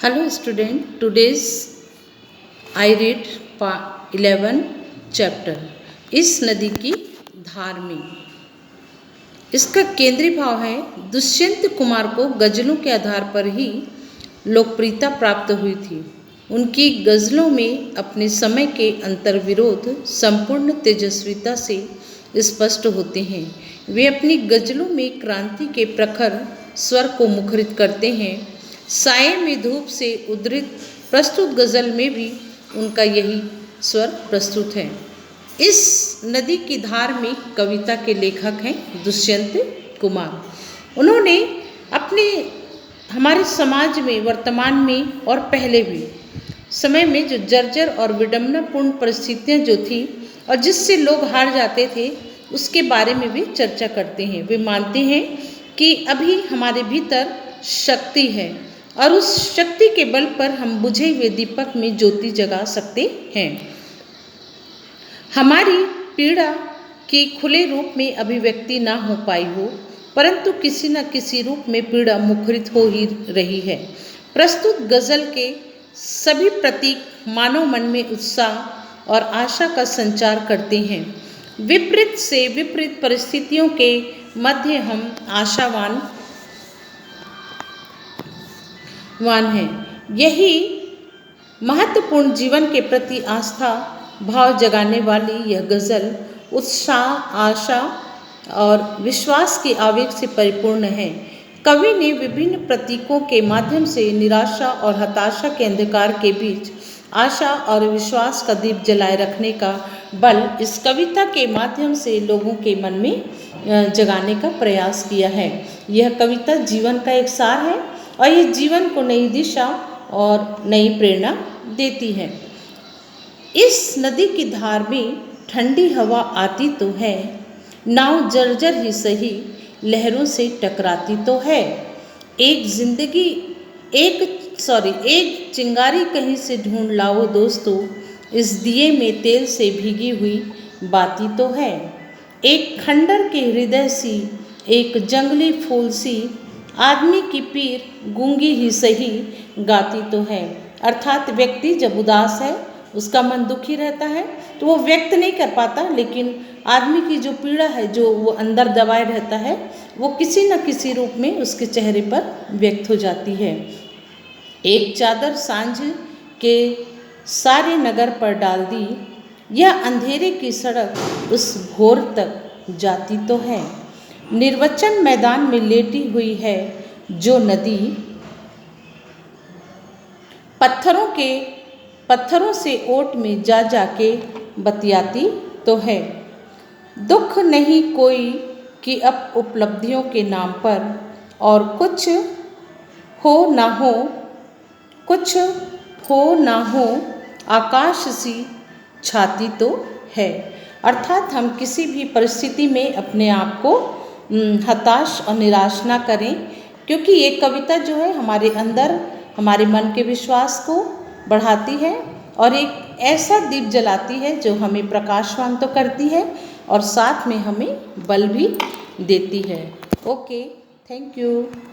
Hello student, today's I read 11 chapter इस नदी की धार में। इसका केंद्रीय भाव है दुष्यंत कुमार को गज़लों के आधार पर ही लोकप्रियता प्राप्त हुई थी। उनकी गज़लों में अपने समय के अंतर्विरोध संपूर्ण तेजस्विता से स्पष्ट होते हैं। वे अपनी गज़लों में क्रांति के प्रखर स्वर को मुखरित करते हैं। साये में धूप से उद्धृत प्रस्तुत गज़ल में भी उनका यही स्वर प्रस्तुत है। इस नदी की धार में कविता के लेखक हैं दुष्यंत कुमार। उन्होंने अपने हमारे समाज में वर्तमान में और पहले भी समय में जो जर्जर और विडंबनापूर्ण परिस्थितियाँ जो थी और जिससे लोग हार जाते थे उसके बारे में भी चर्चा करते हैं। वे मानते हैं कि अभी हमारे भीतर शक्ति है और उस शक्ति के बल पर हम बुझे हुए दीपक में ज्योति जगा सकते हैं। हमारी पीड़ा की खुले रूप में अभिव्यक्ति ना हो पाई हो, परंतु किसी न किसी रूप में पीड़ा मुखरित हो ही रही है। प्रस्तुत गज़ल के सभी प्रतीक मानव मन में उत्साह और आशा का संचार करते हैं। विपरीत से विपरीत परिस्थितियों के मध्य हम आशावान है। यही महत्वपूर्ण जीवन के प्रति आस्था भाव जगाने वाली यह गज़ल उत्साह, आशा और विश्वास के आवेग से परिपूर्ण है। कवि ने विभिन्न प्रतीकों के माध्यम से निराशा और हताशा के अंधकार के बीच आशा और विश्वास का दीप जलाए रखने का बल इस कविता के माध्यम से लोगों के मन में जगाने का प्रयास किया है। यह कविता जीवन का एक सार है और ये जीवन को नई दिशा और नई प्रेरणा देती है। इस नदी की धार में ठंडी हवा आती तो है, नाव जर्जर ही सही लहरों से टकराती तो है। एक चिंगारी कहीं से ढूंढ लाओ दोस्तों, इस दिए में तेल से भीगी हुई बाती तो है। एक खंडर के हृदय सी, एक जंगली फूल सी, आदमी की पीर गूंगी ही सही गाती तो है। अर्थात व्यक्ति जब उदास है, उसका मन दुखी रहता है तो वो व्यक्त नहीं कर पाता, लेकिन आदमी की जो पीड़ा है, जो वो अंदर दबाए रहता है, वो किसी न किसी रूप में उसके चेहरे पर व्यक्त हो जाती है। एक चादर सांझ के सारे नगर पर डाल दी, यह अंधेरे की सड़क उस भोर तक जाती तो है। निर्वचन मैदान में लेटी हुई है जो नदी, पत्थरों से ओट में जा जाके बतियाती तो है। दुख नहीं कोई कि अब उपलब्धियों के नाम पर, और कुछ हो ना हो आकाश सी छाती तो है। अर्थात हम किसी भी परिस्थिति में अपने आप को हताश और निराश ना करें, क्योंकि ये कविता जो है हमारे अंदर हमारे मन के विश्वास को बढ़ाती है और एक ऐसा दीप जलाती है जो हमें प्रकाशवान तो करती है और साथ में हमें बल भी देती है। Okay, thank you.